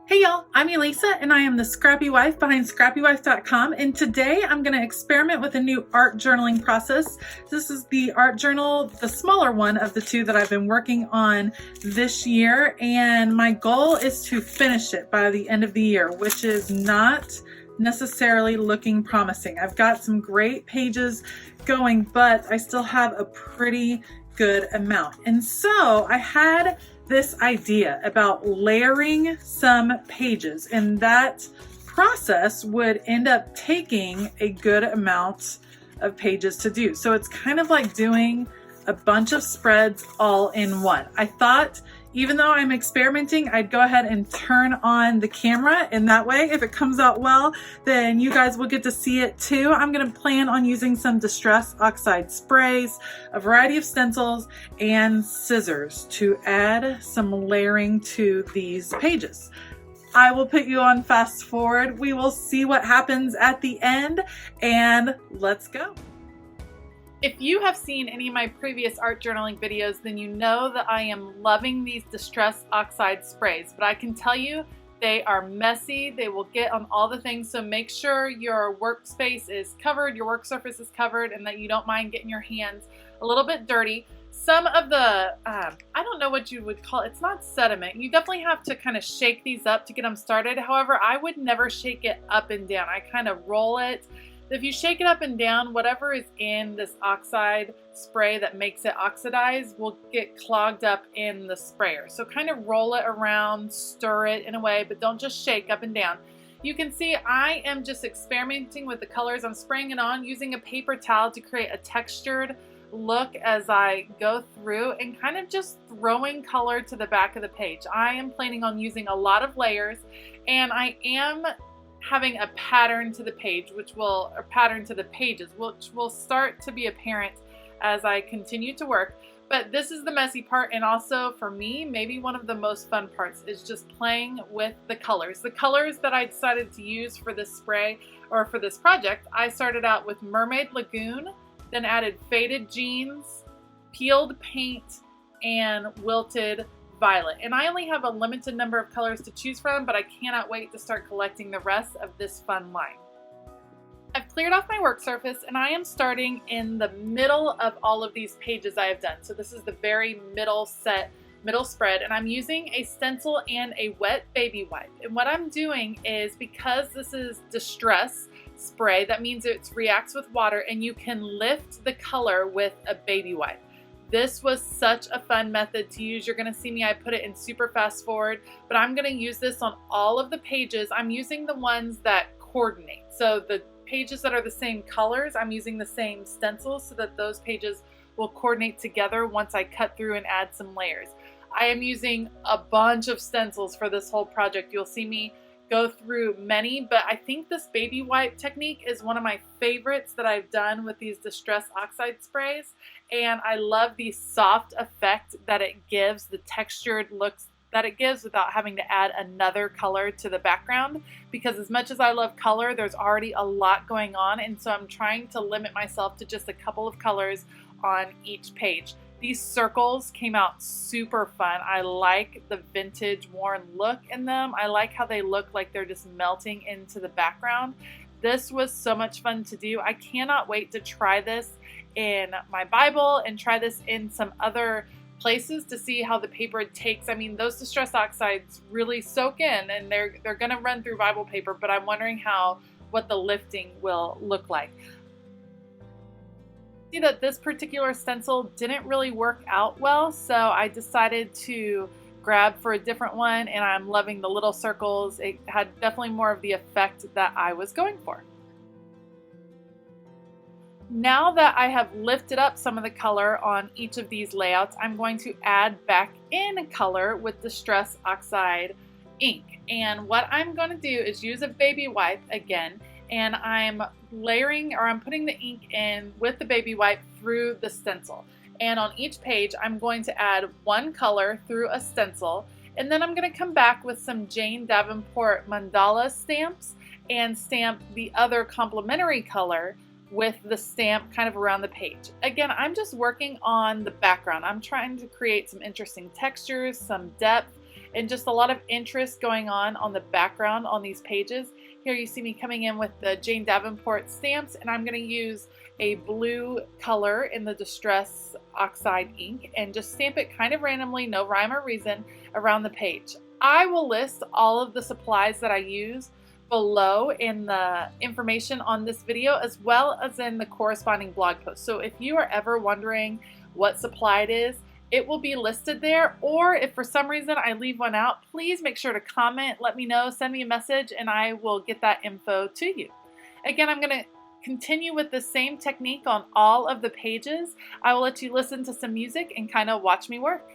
Hey y'all, I'm Elisa and I am the Scrappy Wife behind scrappywife.com, and today I'm going to experiment with a new art journaling process. This is the art journal, the smaller one of the two that I've been working on this year, and my goal is to finish it by the end of the year, which is not necessarily looking promising. I've got some great pages going, but I still have a pretty good amount. And so I had this idea about layering some pages, and that process would end up taking a good amount of pages to do. So it's kind of like doing a bunch of spreads all in one. I thought, even though I'm experimenting, I'd go ahead and turn on the camera, and that way, if it comes out well, then you guys will get to see it too. I'm gonna plan on using some Distress Oxide sprays, a variety of stencils, and scissors to add some layering to these pages. I will put you on fast forward. We will see what happens at the end, and let's go. If you have seen any of my previous art journaling videos, then you know that I am loving these Distress Oxide sprays, but I can tell you they are messy. They will get on all the things, so make sure your workspace is covered, your work surface is covered, and that you don't mind getting your hands a little bit dirty. Some of the, I don't know what you would call it, it's not sediment. You definitely have to kind of shake these up to get them started. However, I would never shake it up and down. I kind of roll it. If you shake it up and down, whatever is in this oxide spray that makes it oxidize will get clogged up in the sprayer. So kind of roll it around, stir it in a way, but don't just shake up and down. You can see I am just experimenting with the colors. I'm spraying it on using a paper towel to create a textured look as I go through, and kind of just throwing color to the back of the page. I am planning on using a lot of layers, and I am having a pattern to the page, or pattern to the pages, which will start to be apparent as I continue to work. But this is the messy part, and also for me, maybe one of the most fun parts is just playing with the colors. The colors that I decided to use for this spray, or for this project, I started out with Mermaid Lagoon, then added Faded Jeans, Peeled Paint, and Wilted Violet. And I only have a limited number of colors to choose from, but I cannot wait to start collecting the rest of this fun line. I've cleared off my work surface, and I am starting in the middle of all of these pages I have done. So this is the very middle spread, and I'm using a stencil and a wet baby wipe. And what I'm doing is, because this is Distress spray, that means it reacts with water, and you can lift the color with a baby wipe. This was such a fun method to use. You're going to see me, I put it in super fast forward, but I'm going to use this on all of the pages. I'm using the ones that coordinate. So the pages that are the same colors, I'm using the same stencils so that those pages will coordinate together once I cut through and add some layers. I am using a bunch of stencils for this whole project. You'll see me go through many, but I think this baby wipe technique is one of my favorites that I've done with these Distress Oxide sprays, and I love the soft effect that it gives, the textured looks that it gives without having to add another color to the background, because as much as I love color, there's already a lot going on, and so I'm trying to limit myself to just a couple of colors on each page. These circles came out super fun. I like the vintage worn look in them. I like how they look like they're just melting into the background. This was so much fun to do. I cannot wait to try this in my Bible and try this in some other places to see how the paper takes. I mean, those Distress Oxides really soak in, and they're gonna run through Bible paper, but I'm wondering what the lifting will look like. See that this particular stencil didn't really work out well, so I decided to grab for a different one, and I'm loving the little circles. It had definitely more of the effect that I was going for. Now that I have lifted up some of the color on each of these layouts, I'm going to add back in color with Distress Oxide Ink. And what I'm going to do is use a baby wipe again and I'm layering, or I'm putting the ink in with the baby wipe through the stencil. And on each page, I'm going to add one color through a stencil, and then I'm going to come back with some Jane Davenport mandala stamps and stamp the other complementary color with the stamp kind of around the page. Again, I'm just working on the background. I'm trying to create some interesting textures, some depth, and just a lot of interest going on the background on these pages. Here you see me coming in with the Jane Davenport stamps, and I'm going to use a blue color in the Distress Oxide ink and just stamp it kind of randomly, no rhyme or reason, around the page. I will list all of the supplies that I use below in the information on this video, as well as in the corresponding blog post. So if you are ever wondering what supply it is, it will be listed there. Or if for some reason I leave one out, please make sure to comment, let me know, send me a message, and I will get that info to you. Again, I'm going to continue with the same technique on all of the pages. I will let you listen to some music and kind of watch me work.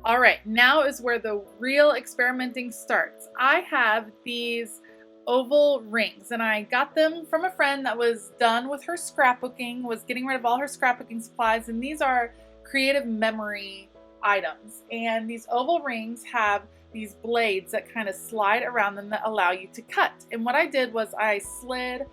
All right, now is where the real experimenting starts. I have these oval rings, and I got them from a friend that was done with her scrapbooking, was getting rid of all her scrapbooking supplies, and these are creative memory items. And these oval rings have these blades that kind of slide around them that allow you to cut. And what I did was I slid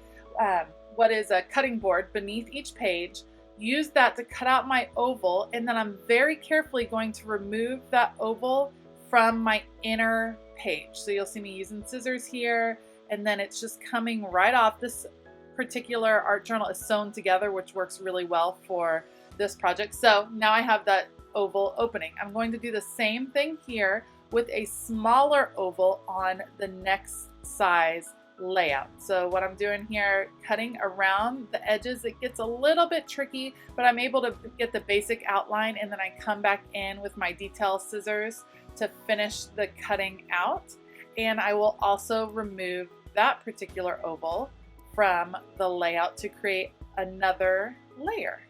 what is a cutting board beneath each page, used that to cut out my oval, and then I'm very carefully going to remove that oval from my inner page. So you'll see me using scissors here, and then it's just coming right off. This particular art journal is sewn together, which works really well for this project. So now I have that oval opening. I'm going to do the same thing here with a smaller oval on the next size layout. So what I'm doing here, cutting around the edges, it gets a little bit tricky, but I'm able to get the basic outline, and then I come back in with my detail scissors to finish the cutting out. And I will also remove that particular oval from the layout to create another layer.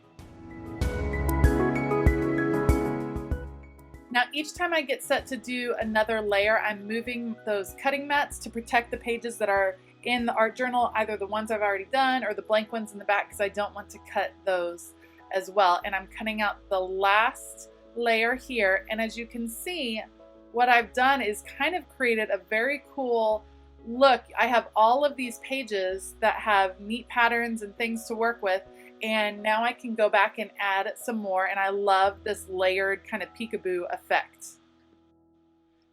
Now each time I get set to do another layer, I'm moving those cutting mats to protect the pages that are in the art journal, either the ones I've already done or the blank ones in the back, because I don't want to cut those as well. And I'm cutting out the last layer here, and as you can see, what I've done is kind of created a very cool look. I have all of these pages that have neat patterns and things to work with, and now I can go back and add some more, and I love this layered kind of peekaboo effect.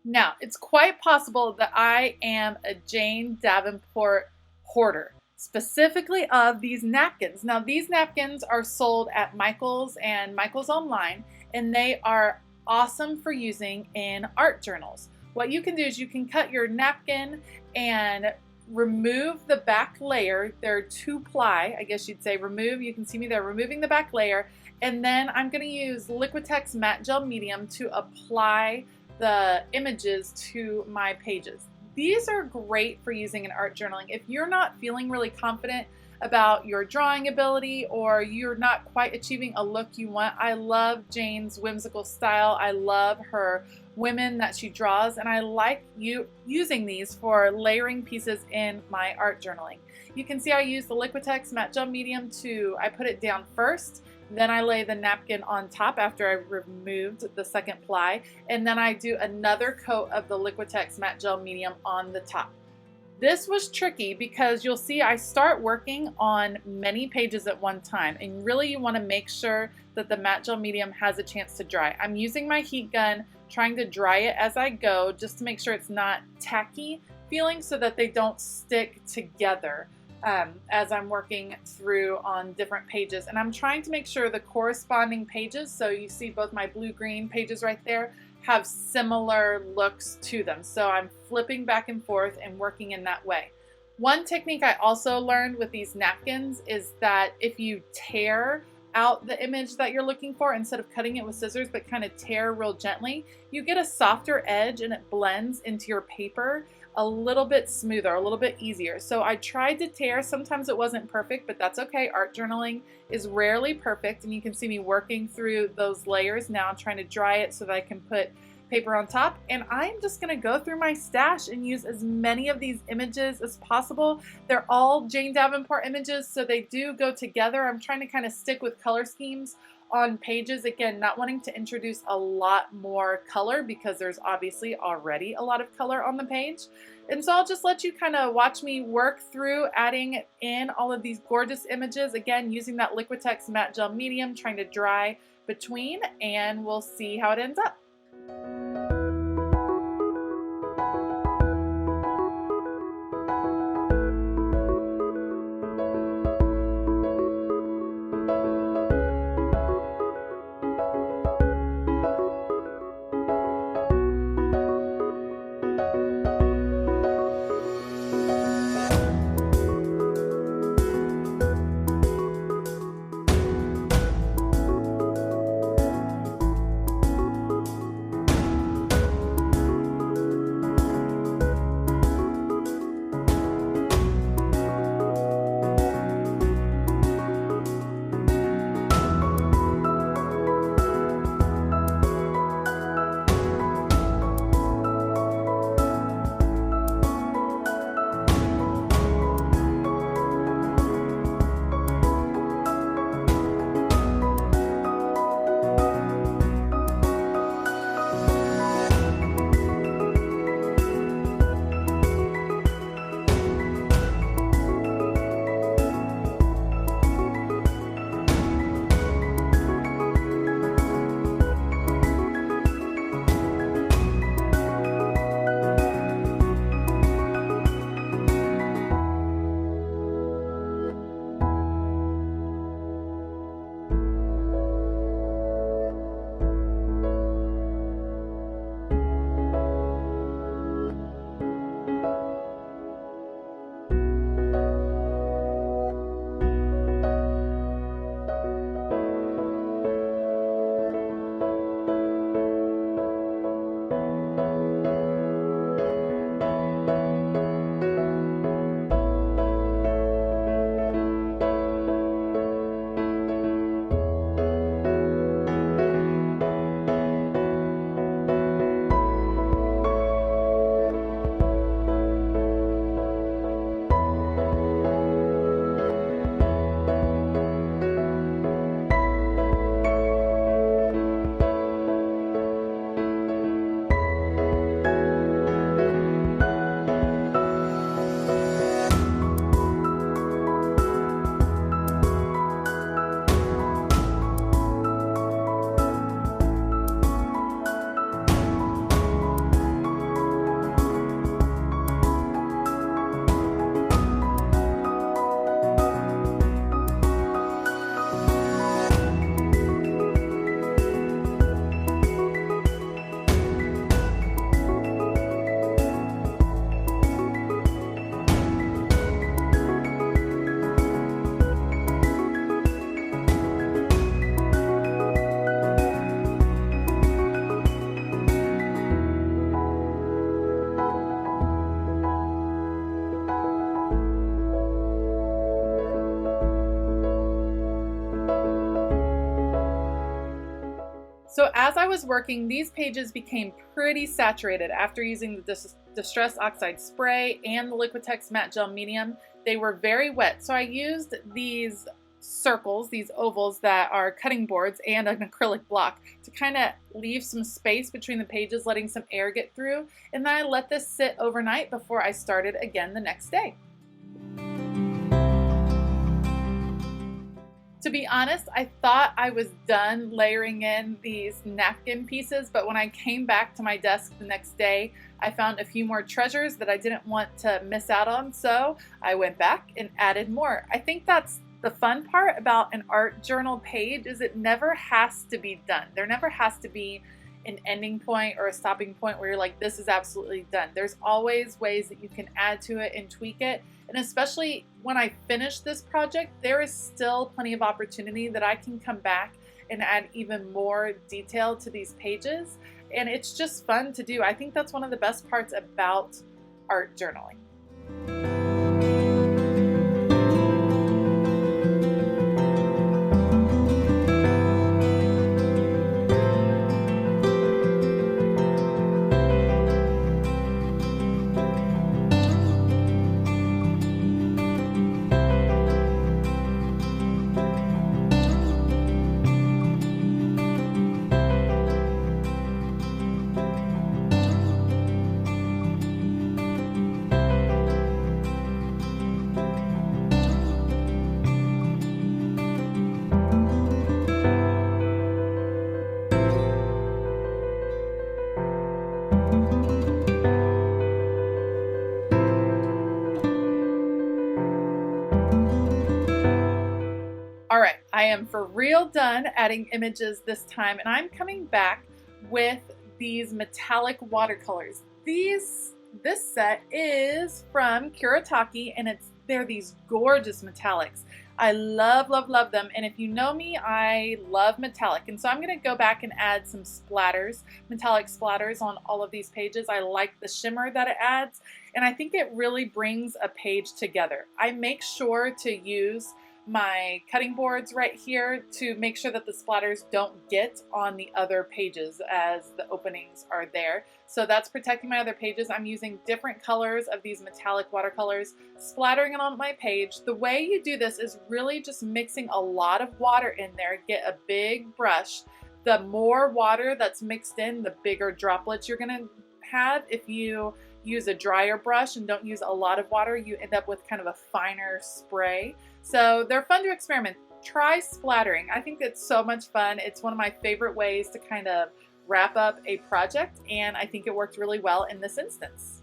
Now, it's quite possible that I am a Jane Davenport hoarder, specifically of these napkins. Now, these napkins are sold at Michael's and Michael's Online, and they are awesome for using in art journals. what you can do is you can cut your napkin and remove the back layer. There are 2-ply, I guess you'd say. Remove, you can see me there removing the back layer, and then I'm going to use Liquitex Matte Gel Medium to apply the images to my pages. These are great for using in art journaling. If you're not feeling really confident about your drawing ability, or you're not quite achieving a look you want, I love Jane's whimsical style. I love her women that she draws, and I like using these for layering pieces in my art journaling. You can see I use the Liquitex Matte Gel Medium I put it down first, then I lay the napkin on top after I removed the second ply, and then I do another coat of the Liquitex Matte Gel Medium on the top. This was tricky because you'll see I start working on many pages at one time, and really you want to make sure that the matte gel medium has a chance to dry. I'm using my heat gun, trying to dry it as I go just to make sure it's not tacky feeling, so that they don't stick together as I'm working through on different pages. And I'm trying to make sure the corresponding pages, so you see both my blue-green pages right there, have similar looks to them. So I'm flipping back and forth and working in that way. One technique I also learned with these napkins is that if you tear out the image that you're looking for, instead of cutting it with scissors, but kind of tear real gently, you get a softer edge and it blends into your paper a little bit smoother, a little bit easier. So I tried to tear. Sometimes it wasn't perfect, but that's okay. Art journaling is rarely perfect, and you can see me working through those layers now. I'm trying to dry it so that I can put paper on top, and I'm just going to go through my stash and use as many of these images as possible. They're all Jane Davenport images, so they do go together. I'm trying to kind of stick with color schemes on pages, again, not wanting to introduce a lot more color because there's obviously already a lot of color on the page. And so I'll just let you kind of watch me work through adding in all of these gorgeous images, again using that Liquitex Matte Gel Medium, trying to dry between, and we'll see how it ends up. So as I was working, these pages became pretty saturated after using the Distress Oxide Spray and the Liquitex Matte Gel Medium. They were very wet, so I used these circles, these ovals that are cutting boards and an acrylic block to kind of leave some space between the pages, letting some air get through. And then I let this sit overnight before I started again the next day. To be honest, I thought I was done layering in these napkin pieces, but when I came back to my desk the next day, I found a few more treasures that I didn't want to miss out on, so I went back and added more. I think that's the fun part about an art journal page, is it never has to be done. There never has to be an ending point or a stopping point where you're like, this is absolutely done. There's always ways that you can add to it and tweak it. And especially when I finish this project, there is still plenty of opportunity that I can come back and add even more detail to these pages. And it's just fun to do. I think that's one of the best parts about art journaling. All right, I am for real done adding images this time, and I'm coming back with these metallic watercolors. This set is from Kuretake, and they're these gorgeous metallics. I love, love, love them, and if you know me, I love metallic, and so I'm going to go back and add some splatters, metallic splatters on all of these pages. I like the shimmer that it adds, and I think it really brings a page together. I make sure to use my cutting boards right here to make sure that the splatters don't get on the other pages as the openings are there. So that's protecting my other pages. I'm using different colors of these metallic watercolors, splattering it on my page. The way you do this is really just mixing a lot of water in there. Get a big brush. The more water that's mixed in, the bigger droplets you're gonna have. If you use a drier brush and don't use a lot of water, you end up with kind of a finer spray. So they're fun to experiment. Try splattering. I think it's so much fun. It's one of my favorite ways to kind of wrap up a project, and I think it worked really well in this instance.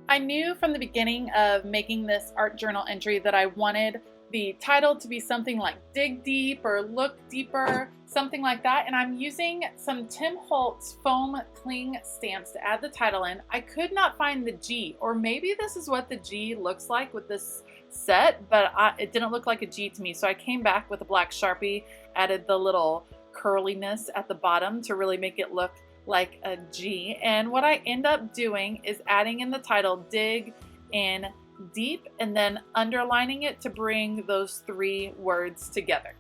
I knew from the beginning of making this art journal entry that I wanted the title to be something like Dig Deep or Look Deeper, something like that. And I'm using some Tim Holtz foam cling stamps to add the title in. I could not find the G, or maybe this is what the G looks like with this set, but it didn't look like a G to me. So I came back with a black Sharpie, added the little curliness at the bottom to really make it look like a G. And what I end up doing is adding in the title, dig in deep, and then underlining it to bring those 3 words together.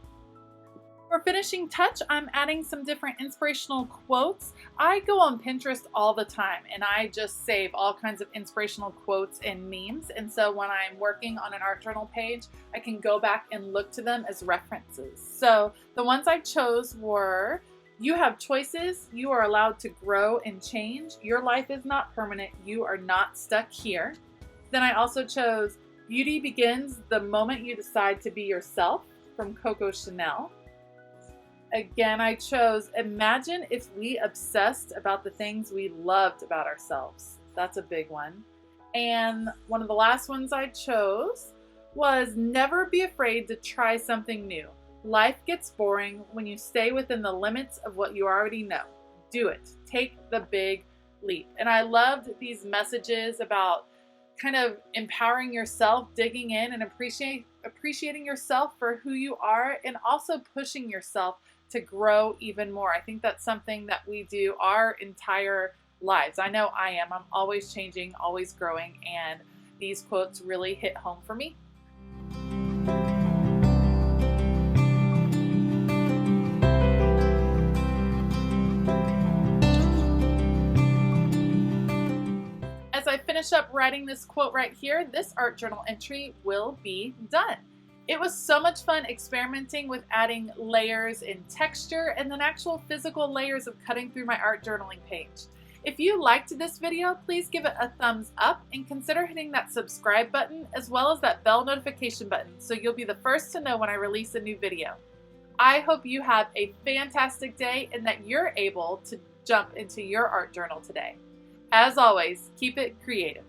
For finishing touch, I'm adding some different inspirational quotes. I go on Pinterest all the time and I just save all kinds of inspirational quotes and memes. And so when I'm working on an art journal page, I can go back and look to them as references. So the ones I chose were, "You have choices, you are allowed to grow and change. Your life is not permanent, you are not stuck here." Then I also chose, "Beauty begins the moment you decide to be yourself," from Coco Chanel. Again, I chose, "Imagine if we obsessed about the things we loved about ourselves." That's a big one. And one of the last ones I chose was, "Never be afraid to try something new. Life gets boring when you stay within the limits of what you already know. Do it. Take the big leap." And I loved these messages about kind of empowering yourself, digging in and appreciating yourself for who you are, and also pushing yourself to grow even more. I think that's something that we do our entire lives. I know I am. I'm always changing, always growing, and these quotes really hit home for me. As I finish up writing this quote right here, this art journal entry will be done. It was so much fun experimenting with adding layers in texture and then actual physical layers of cutting through my art journaling page. If you liked this video, please give it a thumbs up and consider hitting that subscribe button as well as that bell notification button so you'll be the first to know when I release a new video. I hope you have a fantastic day and that you're able to jump into your art journal today. As always, keep it creative.